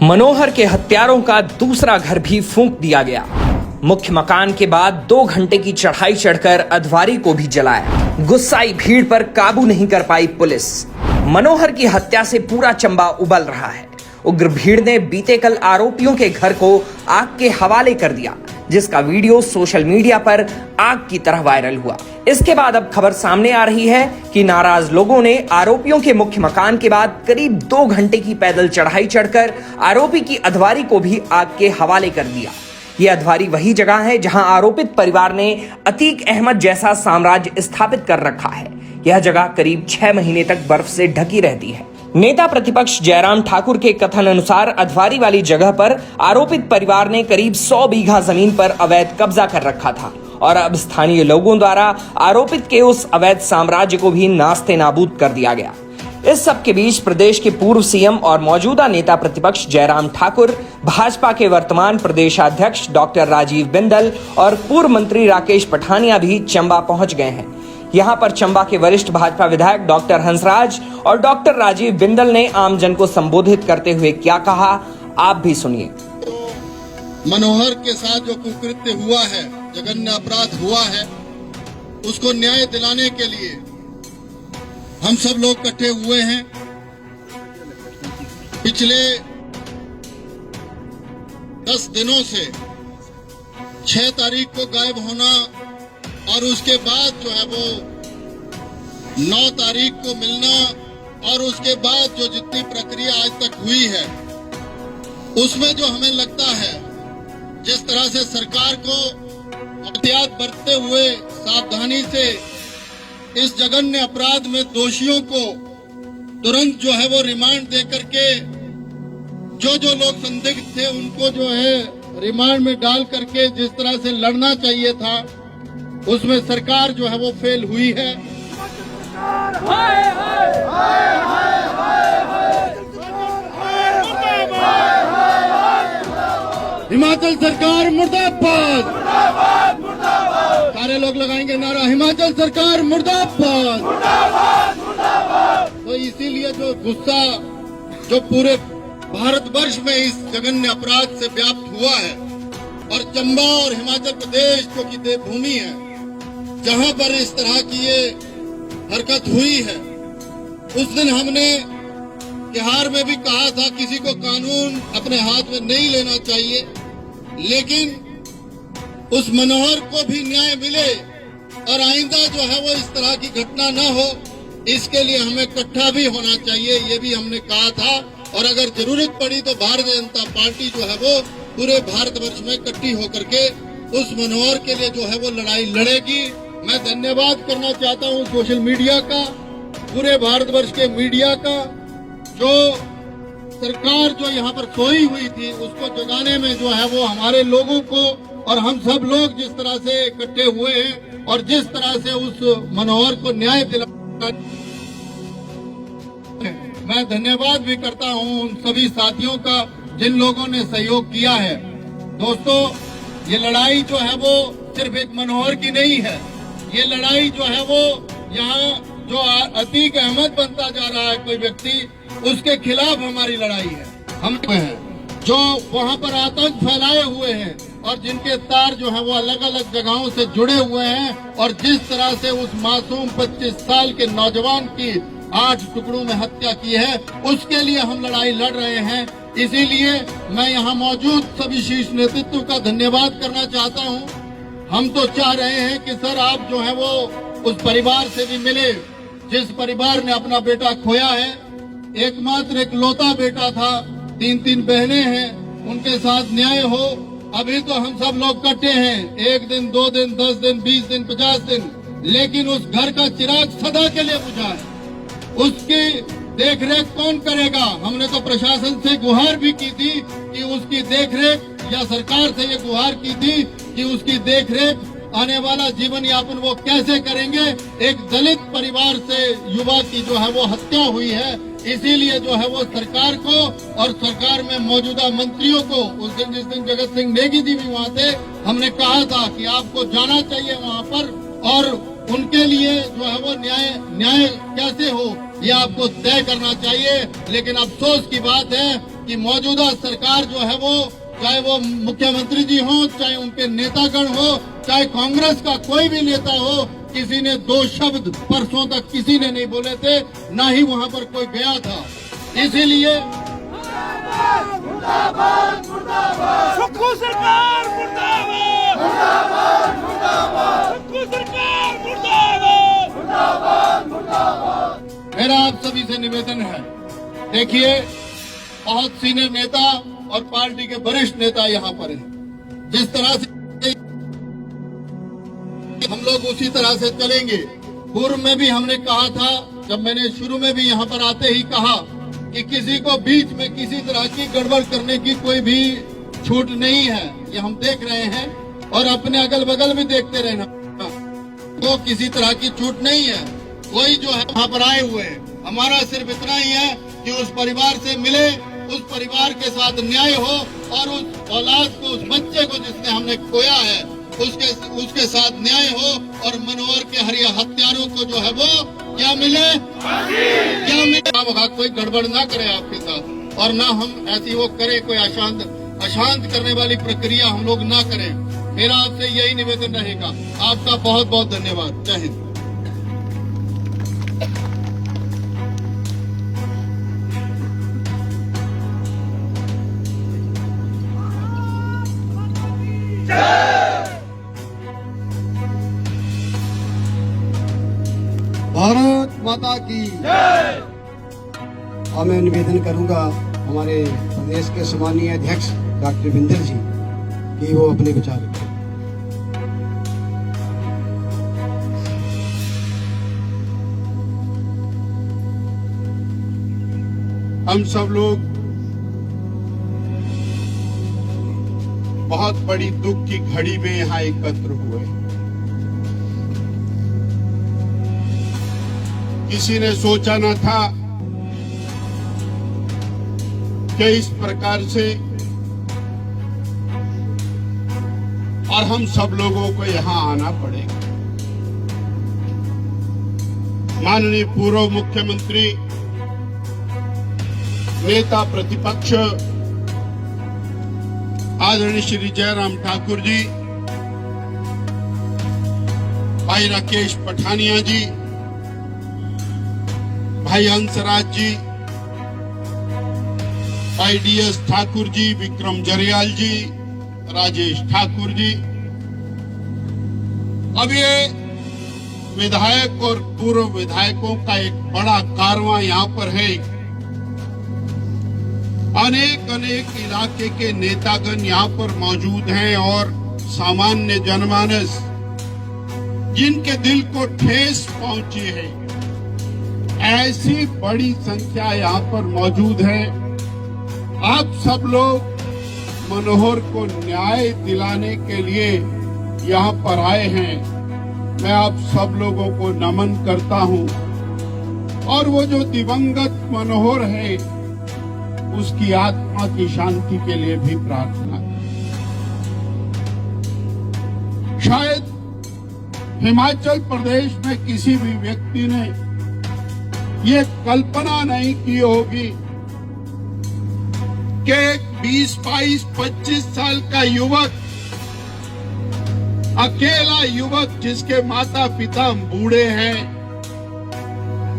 मनोहर के हत्यारों का दूसरा घर भी फूंक दिया गया। मुख्य मकान के बाद 2 घंटे की चढ़ाई चढ़कर अधवारी को भी जलाया। गुस्साई भीड़ पर काबू नहीं कर पाई पुलिस। मनोहर की हत्या से पूरा चंबा उबल रहा है। उग्र भीड़ ने बीते कल आरोपियों के घर को आग के हवाले कर दिया, जिसका वीडियो सोशल मीडिया पर आग की तरह वायरल हुआ। इसके बाद अब खबर सामने आ रही है कि नाराज लोगों ने आरोपियों के मुख्य मकान के बाद करीब 2 घंटे की पैदल चढ़ाई चढ़कर आरोपी की अधवारी को भी आग के हवाले कर दिया। ये अधवारी वही जगह है जहां आरोपित परिवार ने अतीक अहमद जैसा साम्राज्य स्थापित कर रखा है। यह जगह करीब 6 महीने तक बर्फ से ढकी रहती है। नेता प्रतिपक्ष जयराम ठाकुर के कथन अनुसार अधवारी वाली जगह पर आरोपित परिवार ने करीब 100 बीघा जमीन पर अवैध कब्जा कर रखा था और अब स्थानीय लोगों द्वारा आरोपित के उस अवैध साम्राज्य को भी नास्ते नाबूद कर दिया गया। इस सब के बीच प्रदेश के पूर्व सीएम और मौजूदा नेता प्रतिपक्ष जयराम ठाकुर, भाजपा के वर्तमान प्रदेशाध्यक्ष डॉक्टर राजीव बिंदल और पूर्व मंत्री राकेश पठानिया भी चंबा पहुंच गए हैं। यहां पर चंबा के वरिष्ठ भाजपा विधायक डॉक्टर हंसराज और डॉक्टर राजीव बिंदल ने आमजन को संबोधित करते हुए क्या कहा, आप भी सुनिए। मनोहर के साथ जो कुकृत्य हुआ है, जघन्य अपराध हुआ है, उसको न्याय दिलाने के लिए हम सब लोग इकट्ठे हुए हैं। पिछले 10 दिनों से 6 तारीख को गायब होना और उसके बाद जो है वो 9 तारीख को मिलना और उसके बाद जो जितनी प्रक्रिया आज तक हुई है, उसमें जो हमें लगता है जिस तरह से सरकार को एहतियात बरतते हुए सावधानी से इस जघन्य अपराध में दोषियों को तुरंत जो है वो रिमांड दे करके जो लोग संदिग्ध थे उनको जो है रिमांड में डाल करके जिस तरह से लड़ना चाहिए था, उसमें सरकार जो है वो फेल हुई है। हिमाचल सरकार मुर्दाबाद, सारे लोग लगाएंगे नारा हिमाचल सरकार मुर्दाबाद। तो इसीलिए जो गुस्सा जो पूरे भारतवर्ष में इस जघन्य अपराध से व्याप्त हुआ है और चंबा और हिमाचल प्रदेश जो की देवभूमि है, जहां पर इस तरह की ये हरकत हुई है, उस दिन हमने तिहाड़ में भी कहा था किसी को कानून अपने हाथ में नहीं लेना चाहिए, लेकिन उस मनोहर को भी न्याय मिले और आइंदा जो है वो इस तरह की घटना न हो, इसके लिए हमें इकट्ठा भी होना चाहिए, ये भी हमने कहा था। और अगर जरूरत पड़ी तो भारतीय जनता पार्टी जो है वो पूरे भारतवर्ष में इकट्ठी होकर के उस मनोहर के लिए जो है वो लड़ाई लड़ेगी। मैं धन्यवाद करना चाहता हूं सोशल मीडिया का, पूरे भारतवर्ष के मीडिया का, जो सरकार जो यहाँ पर सोई हुई थी उसको जगाने में जो है वो हमारे लोगों को और हम सब लोग जिस तरह से इकट्ठे हुए हैं और जिस तरह से उस मनोहर को न्याय दिलाना, मैं धन्यवाद भी करता हूं उन सभी साथियों का जिन लोगों ने सहयोग किया है। दोस्तों, ये लड़ाई जो है वो सिर्फ एक मनोहर की नहीं है, ये लड़ाई जो है वो यहाँ जो अतीक अहमद बनता जा रहा है कोई व्यक्ति, उसके खिलाफ हमारी लड़ाई है। हम हैं जो वहाँ पर आतंक फैलाए हुए हैं और जिनके तार जो है वो अलग अलग जगहों से जुड़े हुए हैं और जिस तरह से उस मासूम 25 साल के नौजवान की 8 टुकड़ों में हत्या की है, उसके लिए हम लड़ाई लड़ रहे हैं। इसीलिए मैं यहाँ मौजूद सभी शीर्ष नेतृत्व का धन्यवाद करना चाहता हूँ। हम तो चाह रहे हैं कि सर आप जो है वो उस परिवार से भी मिले जिस परिवार ने अपना बेटा खोया है। एकमात्र एक लौता बेटा था, 3 बहनें हैं, उनके साथ न्याय हो। अभी तो हम सब लोग इकट्ठे हैं, 1 दिन 2 दिन 10 दिन 20 दिन 50 दिन, लेकिन उस घर का चिराग सदा के लिए बुझा है। उसकी देखरेख कौन करेगा? हमने तो प्रशासन से गुहार भी की थी कि उसकी देखरेख, या सरकार से ये गुहार की थी कि उसकी देखरेख आने वाला जीवन यापन वो कैसे करेंगे। एक दलित परिवार से युवा की जो है वो हत्या हुई है, इसीलिए जो है वो सरकार को और सरकार में मौजूदा मंत्रियों को, उस दिन जिस दिन जगत सिंह नेगी जी भी वहाँ थे, हमने कहा था कि आपको जाना चाहिए वहाँ पर और उनके लिए जो है वो न्याय कैसे हो ये आपको तय करना चाहिए। लेकिन अफसोस की बात है कि मौजूदा सरकार जो है वो, चाहे वो मुख्यमंत्री जी हो, चाहे उनके नेतागण हो, चाहे कांग्रेस का कोई भी नेता हो, किसी ने दो शब्द परसों तक किसी ने नहीं बोले थे, ना ही वहां पर कोई गया था। इसीलिए सुक्खू सरकार मुर्दाबाद, मुर्दाबाद, मुर्दाबाद, सुक्खू सरकार मुर्दाबाद, मुर्दाबाद, मुर्दाबाद। मेरा आप सभी से निवेदन है, देखिए बहुत सीनियर नेता और पार्टी के वरिष्ठ नेता यहाँ पर हैं। जिस तरह से हम लोग उसी तरह से चलेंगे। पूर्व में भी हमने कहा था, जब मैंने शुरू में भी यहाँ पर आते ही कहा कि किसी को बीच में किसी तरह की गड़बड़ करने की कोई भी छूट नहीं है। ये हम देख रहे हैं और अपने अगल बगल भी देखते रहना, तो किसी तरह की छूट नहीं है। कोई जो है वहाँ पर आए हुए हैं, हमारा सिर्फ इतना ही है कि उस परिवार से मिले, उस परिवार के साथ न्याय हो और उस औलाद को, उस बच्चे को जिसने हमने खोया है, उसके साथ न्याय हो और मनोहर के हत्यारों को जो है वो क्या मिले, क्या मिले। कोई गड़बड़ ना करे आपके साथ, और ना हम ऐसी वो करे, कोई अशांत करने वाली प्रक्रिया हम लोग ना करें। मेरा आपसे यही निवेदन रहेगा। आपका बहुत बहुत धन्यवाद। जय हिंद। भारत माता की जय। और मैं निवेदन करूंगा हमारे प्रदेश के सम्मानीय अध्यक्ष डॉक्टर विंदर जी कि वो अपने विचार रखें। हम सब लोग बहुत बड़ी दुख की घड़ी में यहाँ एकत्र हुए। किसी ने सोचा न था कि इस प्रकार से, और हम सब लोगों को यहाँ आना पड़ेगा। माननीय पूर्व मुख्यमंत्री, नेता प्रतिपक्ष आदरणीय श्री जयराम ठाकुर जी, भाई राकेश पठानिया जी, भाई हंसराज जी, भाई DS ठाकुर जी, विक्रम जरियाल जी, राजेश ठाकुर जी। अब ये विधायक और पूर्व विधायकों का एक बड़ा कारवां यहाँ पर है। अनेक इलाके के नेतागण यहाँ पर मौजूद हैं और सामान्य जनमानस जिनके दिल को ठेस पहुंची है, ऐसी बड़ी संख्या यहाँ पर मौजूद है। आप सब लोग मनोहर को न्याय दिलाने के लिए यहाँ पर आए हैं। मैं आप सब लोगों को नमन करता हूँ और वो जो दिवंगत मनोहर है उसकी आत्मा की शांति के लिए भी प्रार्थना। शायद हिमाचल प्रदेश में किसी भी व्यक्ति ने ये कल्पना नहीं की होगी कि एक 20, 22, 25 साल का युवक, अकेला युवक जिसके माता पिता बूढ़े हैं,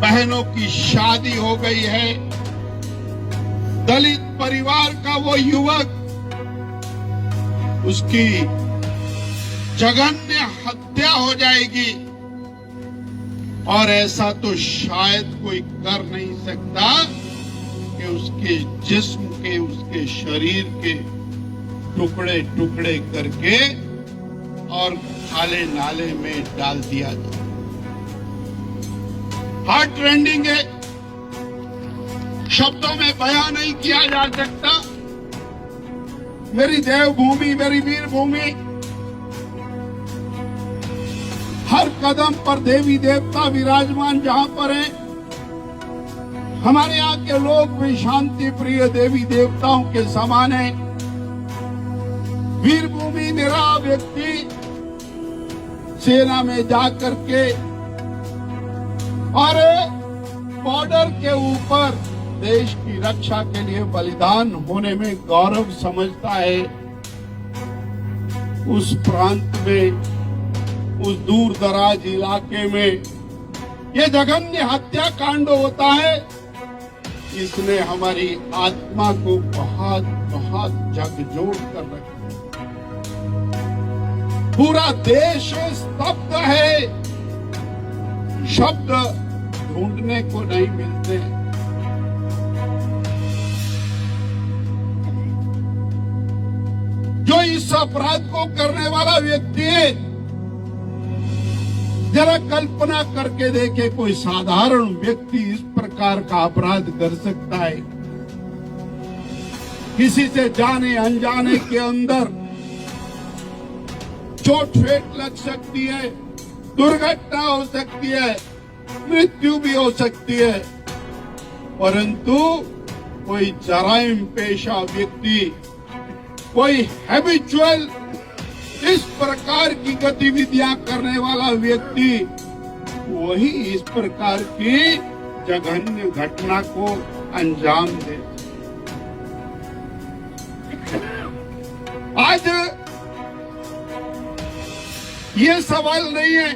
बहनों की शादी हो गई है, दलित परिवार का वो युवक, उसकी जघन्य हत्या हो जाएगी। और ऐसा तो शायद कोई कर नहीं सकता कि उसके जिस्म के, उसके शरीर के टुकड़े टुकड़े करके और खाले नाले में डाल दिया जाए। हार्ट रेंडिंग है, शब्दों में बयां नहीं किया जा सकता। मेरी देवभूमि, मेरी वीर भूमि, हर कदम पर देवी देवता विराजमान जहां पर हैं। हमारे यहाँ के लोग भी शांति प्रिय देवी देवताओं के समान हैं। वीर भूमि मेरा व्यक्ति सेना में जाकर के और बॉर्डर के ऊपर देश की रक्षा के लिए बलिदान होने में गौरव समझता है, उस प्रांत में, उस दूर दराज इलाके में ये जघन्य हत्याकांड होता है, इसने हमारी आत्मा को बहुत बहुत झकझोर कर रखा। पूरा देश स्तब्ध है, शब्द ढूंढने को नहीं मिलते। जो इस अपराध को करने वाला व्यक्ति है, जरा कल्पना करके देखे, कोई साधारण व्यक्ति इस प्रकार का अपराध कर सकता है? किसी से जाने अनजाने के अंदर चोट फेंट लग सकती है, दुर्घटना हो सकती है, मृत्यु भी हो सकती है, परंतु कोई जराइम पेशा व्यक्ति, कोई हैबिचुअल इस प्रकार की गतिविधियां करने वाला व्यक्ति, वही इस प्रकार की जघन्य घटना को अंजाम दे। आज ये सवाल नहीं है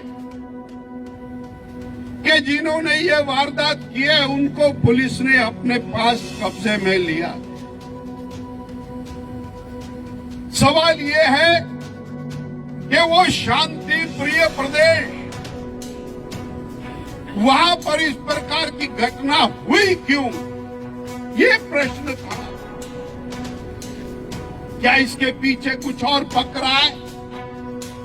कि जिन्होंने ये वारदात की है उनको पुलिस ने अपने पास कब्जे में लिया। सवाल ये है कि वो शांति प्रिय प्रदेश, वहां पर इस प्रकार की घटना हुई क्यों? ये प्रश्न था। क्या इसके पीछे कुछ और पक रहा है?